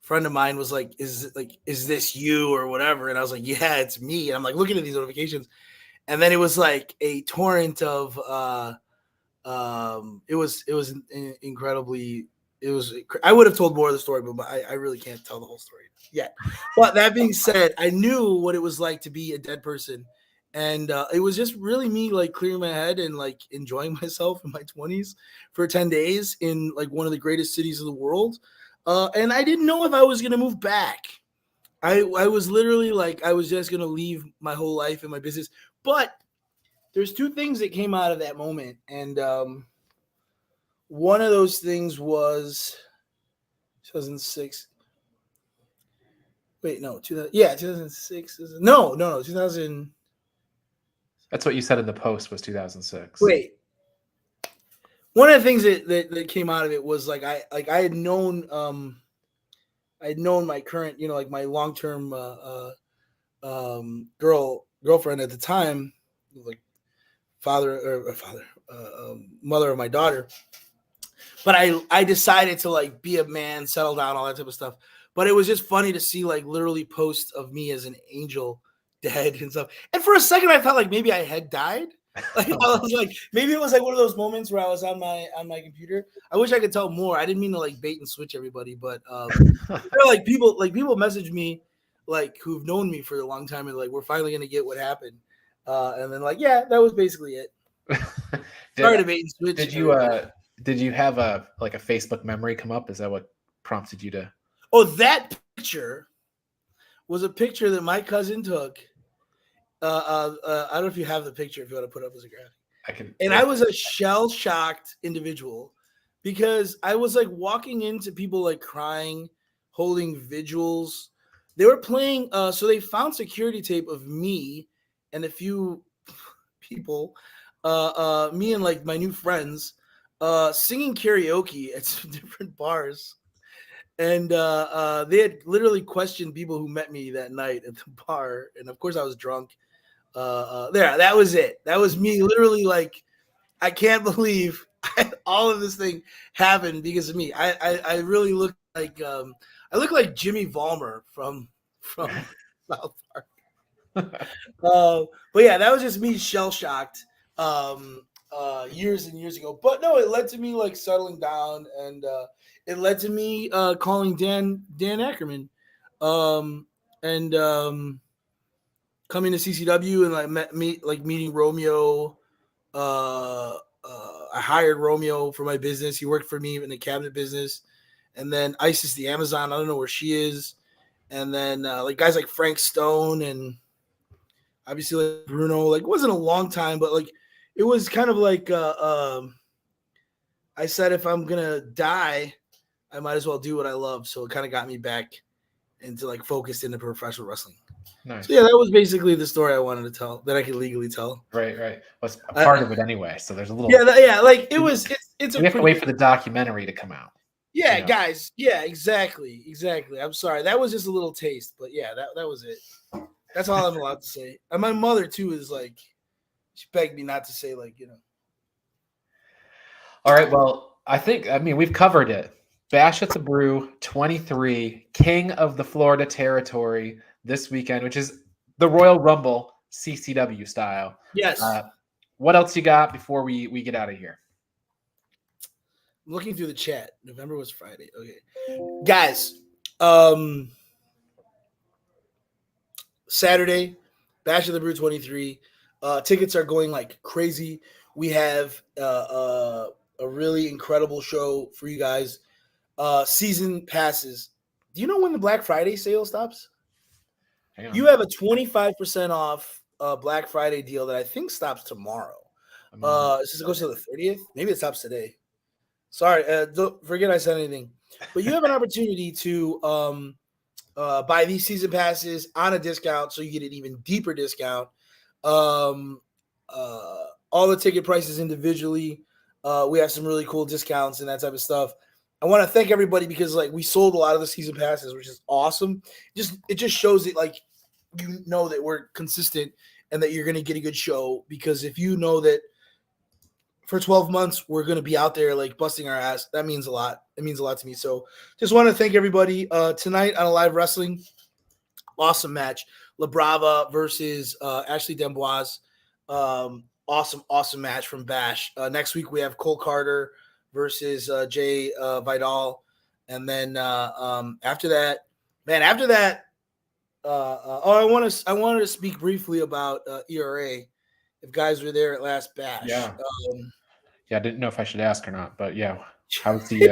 Friend of mine was like, "Is this you or whatever?" And I was like, "Yeah, it's me." And I'm looking at these notifications, and then it was a torrent of. It was incredibly. It was. I would have told more of the story, but I really can't tell the whole story yet. But that being said, I knew what it was like to be a dead person, and it was just really me clearing my head and enjoying myself in my 20s for 10 days in one of the greatest cities of the world. And I didn't know if I was gonna move back. I was literally I was just gonna leave my whole life and my business, but there's 2 things that came out of that moment, and one of those things was 2006. Wait, no, 2006. No, 2000. That's what you said in the post was 2006. Wait, one of the things that came out of it was I had known my current my long-term girlfriend at the time, mother of my daughter. But I decided to be a man, settle down, all that type of stuff. But it was just funny to see literally posts of me as an angel dead and stuff. And for a second I thought maybe I had died. I was maybe it was one of those moments where I was on my computer. I wish I could tell more. I didn't mean to bait and switch everybody, but people message me who've known me for a long time and we're finally gonna get what happened. And then yeah, that was basically it. Sorry to bait and switch. Did you have a Facebook memory come up? Is that what prompted you to? Oh, that picture was a picture that my cousin took. I don't know if you have the picture, if you want to put it up as a graphic. I can. And I was a shell-shocked individual because I was walking into people crying, holding vigils. They were playing. So they found security tape of me and a few people, me and my new friends, singing karaoke at some different bars. And they had literally questioned people who met me that night at the bar. And of course I was drunk. That was it. That was me literally I can't believe all of this thing happened because of me. I really look I look like Jimmy Valmer from South Park. But yeah, that was just me shell shocked years and years ago. But no, it led to me like settling down, and it led to me calling Dan Ackerman, and coming to CCW and like meeting Romeo. I hired Romeo for my business. He worked for me in the cabinet business, and then Isis the Amazon. I don't know where she is, and then like guys like Frank Stone and obviously like Bruno. Like it wasn't a long time, but like it was kind of like I said, if I'm gonna die, I might as well do what I love. So it kind of got me back into like focused into professional wrestling. Nice. So yeah, that was basically the story I wanted to tell that I could legally tell. Right. Well, it's a part of it anyway. So there's a little. Yeah. Like it was. It's a. We have to wait for the documentary to come out. Yeah, guys. Yeah, exactly. I'm sorry. That was just a little taste, but yeah, that was it. That's all I'm allowed to say. And my mother too is like, she begged me not to say All right. Well, I mean, we've covered it. Bash at the Brew 23, King of the Florida Territory this weekend, which is the Royal Rumble CCW style. Yes. What else you got before we get out of here? I'm looking through the chat. November was Friday. Okay. Guys, Saturday, Bash of the Brew 23. Tickets are going like crazy. We have a really incredible show for you guys. Season passes. Do you know when the Black Friday sale stops? You have a 25% off Black Friday deal that I think stops tomorrow. Does it go to the 30th? Maybe it stops today. Sorry, don't forget I said anything. But you have an opportunity to buy these season passes on a discount, so you get an even deeper discount. All the ticket prices individually. We have some really cool discounts and that type of stuff. I want to thank everybody because like we sold a lot of the season passes, which is awesome. It just shows that like you know that we're consistent and that you're going to get a good show, because if you know that for 12 months we're going to be out there like busting our ass, that means a lot. It means a lot to me. So just want to thank everybody. Tonight on Alive Wrestling, awesome match. La Brava versus Ashley D'Amboise. Awesome match from Bash. Next week we have Cole Carter versus Jay Vidal, and then after that, I wanted to speak briefly about ERA. If guys were there at last Bash, yeah, I didn't know if I should ask or not, but yeah, how's the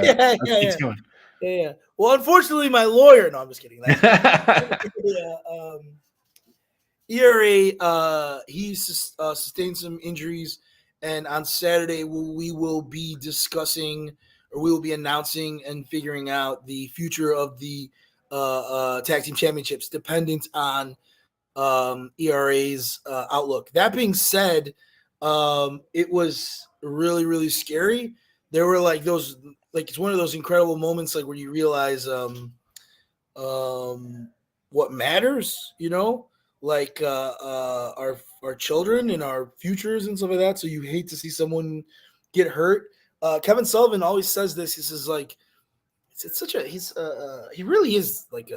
how's doing? Yeah. Well, unfortunately, my lawyer. No, I'm just kidding. ERA, he sustained some injuries, and on Saturday we will be discussing, or we will be announcing and figuring out the future of the tag team championships, dependent on ERA's outlook. That being said, it was really, really scary. There were like those, like it's one of those incredible moments, like where you realize what matters, like our children and our futures and stuff like that. So you hate to see someone get hurt. Kevin Sullivan always says this. He says like it's such a he really is like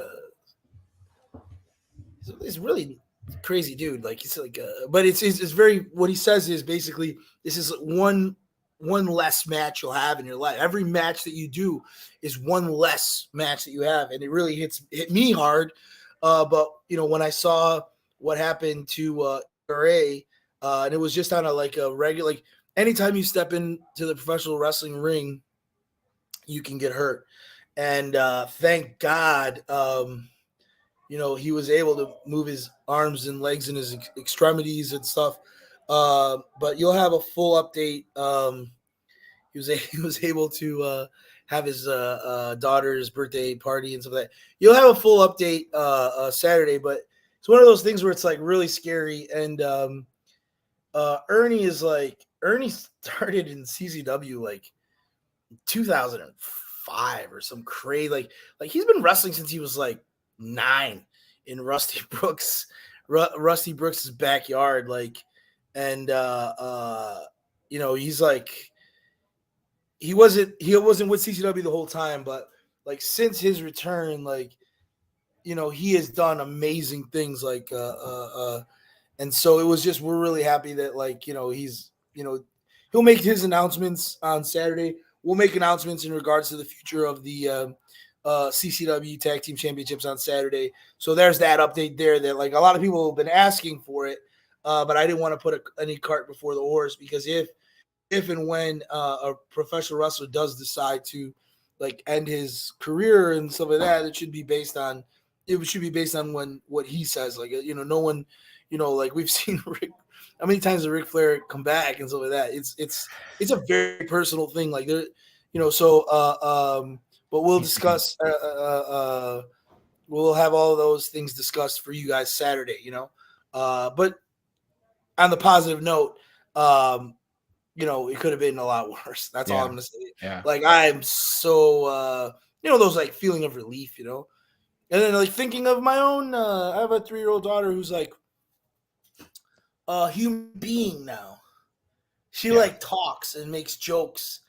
he's really crazy dude. Like he's like but it's very, what he says is basically this is one less match you'll have in your life. Every match that you do is one less match that you have, and it really hit me hard. But when I saw what happened to ERA, and it was just on a regular, like anytime you step into the professional wrestling ring, you can get hurt. And thank God, he was able to move his arms and legs and his extremities and stuff. But you'll have a full update. He was able to have his daughter's birthday party and stuff like that. You'll have a full update Saturday, but it's one of those things where it's like really scary. And Ernie started in CCW like 2005 or some crazy, like he's been wrestling since he was like 9 in Rusty Brooks's backyard. Like, and he's like, he wasn't with CCW the whole time, but like since his return, like he has done amazing things and so it was just we're really happy that he's he'll make his announcements on Saturday. We'll make announcements in regards to the future of the CCW Tag Team Championships on Saturday. So there's that update there that a lot of people have been asking for it, but I didn't want to put any cart before the horse because if and when a professional wrestler does decide to end his career and stuff like that, it should be based on what he says. No one, we've seen how many times did Ric Flair come back and stuff like that. It's a very personal thing. But we'll discuss. We'll have all of those things discussed for you guys Saturday. But on the positive note, it could have been a lot worse. That's all I'm gonna say. Yeah. I'm so those feeling of relief, and then thinking of my own. I have a 3-year-old daughter who's a human being now. She talks and makes jokes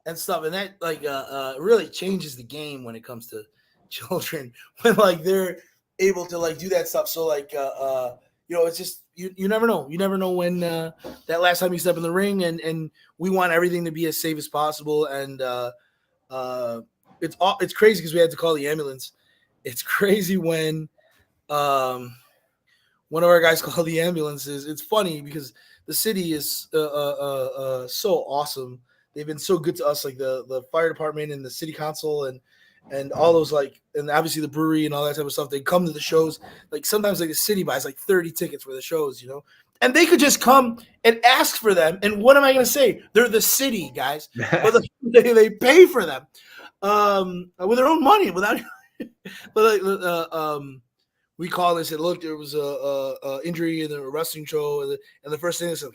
and stuff, and that really changes the game when it comes to children when they're able to do that stuff. So it's just you never know. You never know when that last time you step in the ring, and we want everything to be as safe as possible. And it's crazy because we had to call the ambulance. It's crazy when one of our guys called the ambulance. It's funny because the city is so awesome. They've been so good to us, the fire department and the city council and all those and obviously the brewery and all that type of stuff. They come to the shows. Sometimes the city buys 30 tickets for the shows, and they could just come and ask for them. And what am I going to say? They're the city guys, but they pay for them with their own money without. But we called and said, look, there was a injury in the wrestling show, and the first thing they said,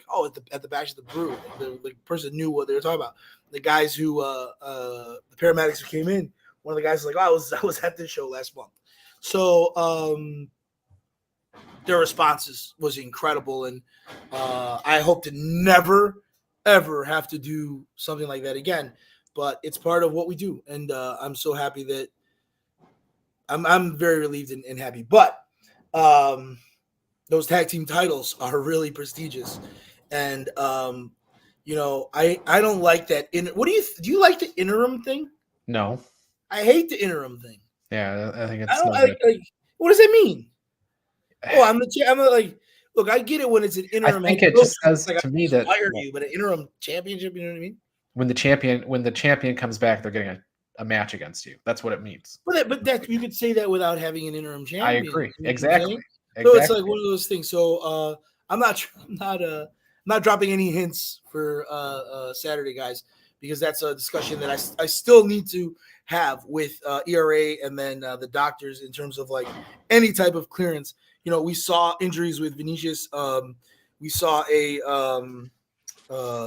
at the back of the brew, the person knew what they were talking about. The guys who the paramedics who came in. One of the guys was I was at this show last month. So their responses was incredible. And I hope to never, ever have to do something like that again. But it's part of what we do. And I'm so happy that I'm very relieved and happy. But those tag team titles are really prestigious. And, I don't like that. Do you like the interim thing? No. I hate the interim thing. Yeah, I think it's. What does that mean? I'm look. I get it when it's an interim. I think it just says to me that but an interim championship. You know what I mean? When the champion comes back, they're getting a match against you. That's what it means. But that you could say that without having an interim champion. I agree. Exactly. So it's one of those things. So I'm not dropping any hints for Saturday, guys, because that's a discussion that I still need to have with ERA and then the doctors in terms of any type of clearance. We saw injuries with Vinicius. We saw a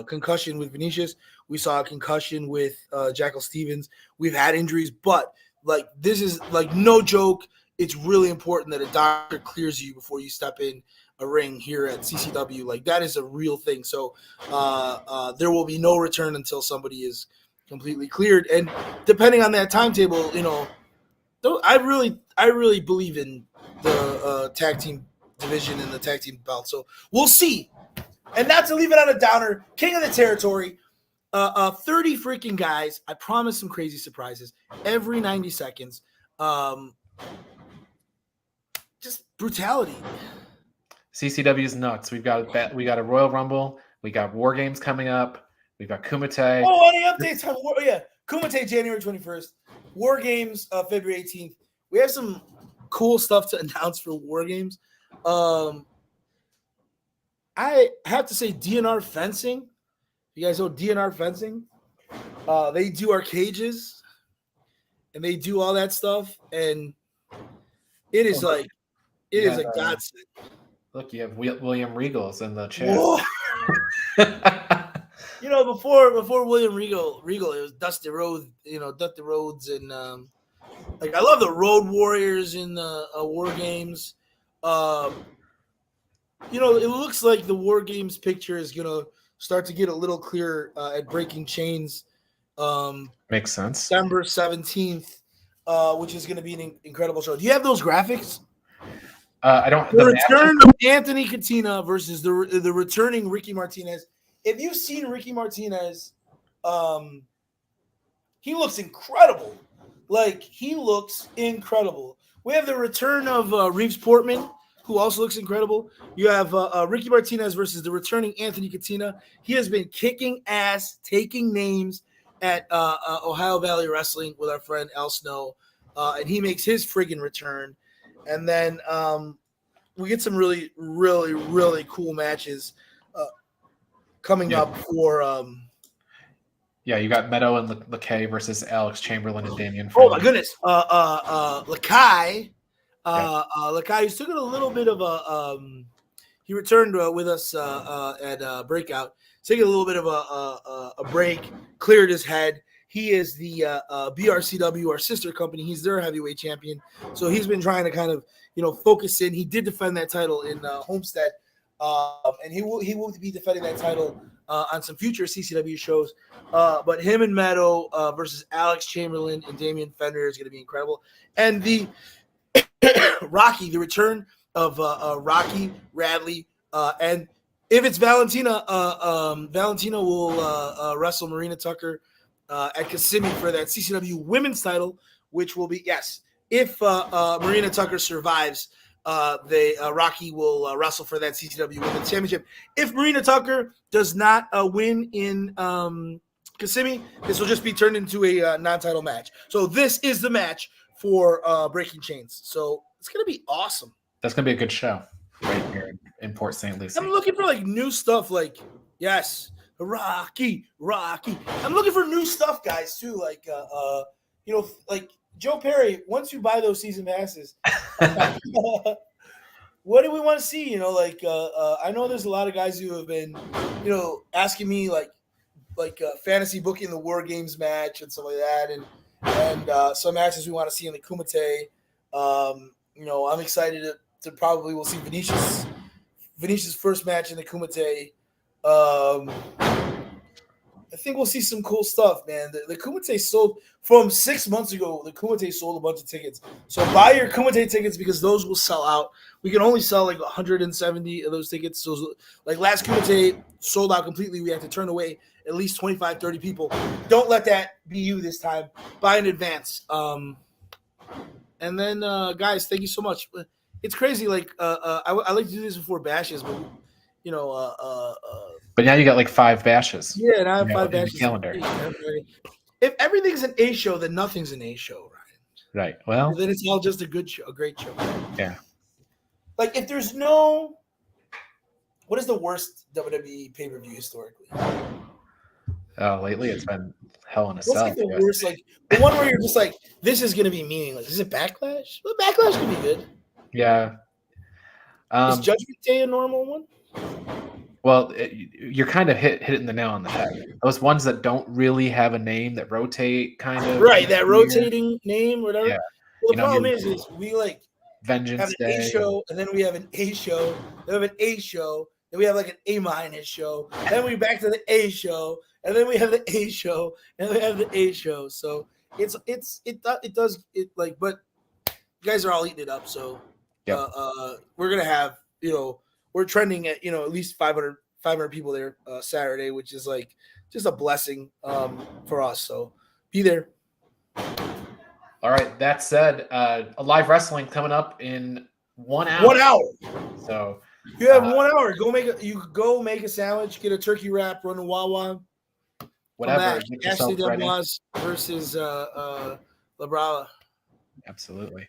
concussion with Vinicius. We saw a concussion with Jackal Stevens. We've had injuries, but this is no joke. It's really important that a doctor clears you before you step in a ring here at CCW. That is a real thing. So there will be no return until somebody is completely cleared. And depending on that timetable, I really believe in the tag team division and the tag team belt. So we'll see. And not to leave it on a downer, king of the territory, 30 freaking guys. I promise some crazy surprises every 90 seconds. Just brutality. CCW is nuts. We got a Royal Rumble. We got War Games coming up. We've got Kumite. Oh, any updates on Kumite January 21st, War Games February 18th. We have some cool stuff to announce for War Games. I have to say DNR Fencing. You guys know DNR Fencing? They do our cages and they do all that stuff, and it is a godsend. Look, you have William Regal's in the chat. Before William Regal, it was Dusty Rhodes, and I love the Road Warriors in the War Games. It looks like the War Games picture is gonna start to get a little clearer at Breaking Chains. Makes sense. December 17th. which is going to be an incredible show. Do you have those graphics? I don't. The return of Anthony Katina versus the returning Ricky Martinez. If you've seen Ricky Martinez, he looks incredible. Like, he looks incredible. We have the return of Reeves Portman, who also looks incredible. You have Ricky Martinez versus the returning Anthony Katina. He has been kicking ass, taking names at Ohio Valley Wrestling with our friend Al Snow, and he makes his friggin' return. And then we get some really, really, really cool matches coming up for. Yeah, you got Meadow and Lakay versus Alex Chamberlain and Damian. Oh my goodness, Lakay. Lakay took it a little bit of a. He returned with us at Breakout. Taking a little bit of a break, cleared his head. He is the BRCW, our sister company. He's their heavyweight champion. So he's been trying to kind of, focus in. He did defend that title in Homestead, and he will be defending that title on some future CCW shows. But him and Meadow versus Alex Chamberlain and Damian Fender is going to be incredible. And the Rocky, the return of Rocky Radley, and if it's Valentina, Valentina will wrestle Marina Tucker at Kissimmee for that CCW women's title, which will be, yes, if Marina Tucker survives, Rocky will wrestle for that CCW women's championship. If Marina Tucker does not win in Kissimmee, this will just be turned into a non-title match. So this is the match for Breaking Chains. So it's going to be awesome. That's going to be a good show right here in Port St. Lucie. I'm looking for new stuff, yes, Rocky. I'm looking for new stuff, guys, too. Like Joe Perry, once you buy those season passes, what do we want to see? I know there's a lot of guys who have been, asking me like fantasy booking the War Games match and stuff like that, and some matches we want to see in the Kumite. I'm excited to probably we'll see Venetia's first match in the Kumite. I think we'll see some cool stuff, man. The Kumite sold from 6 months ago. The Kumite sold a bunch of tickets. So buy your Kumite tickets because those will sell out. We can only sell 170 of those tickets. So last Kumite sold out completely. We had to turn away at least 25, 30 people. Don't let that be you this time. Buy in advance. And then, guys, thank you so much. It's crazy. I like to do this before bashes, but but now you got 5 bashes. Yeah, and I have 5 bashes. Calendar. If everything's an A show, then nothing's an A show, Ryan. Right. Well, then it's all just a good show, a great show. Yeah. If there's no, what is the worst WWE pay-per-view historically? Lately it's been Hell in a Cell. What's the worst? The one where you're just this is going to be meaningless. Is it Backlash? Well, Backlash could be good. Yeah. Is Judgment Day a normal one? Well, you're kind of hitting the nail on the head. Those ones that don't really have a name that rotate, kind of. Right, that rotating name, whatever. Yeah. Well, the problem is we Vengeance have an Day. A show, and then we have an A show. Then we have an A show. Then we have an A- show. Then we back to the A show, and then we have the A show, and then we have the A show. So but you guys are all eating it up. So we're gonna have we're trending at at least 500 people there Saturday, which is just a blessing for us. So be there. All right. That said, a live wrestling coming up in 1 hour. 1 hour. So you have 1 hour. Go make a sandwich, get a turkey wrap, run a Wawa. Whatever. Ashley Debois versus Labrala. Absolutely.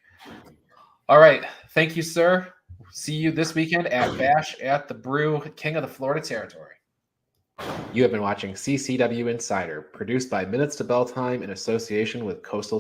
All right. Thank you, sir. See you this weekend at Bash at the Brew, King of the Florida Territory. You have been watching CCW Insider, produced by Minutes to Bell Time in association with Coastal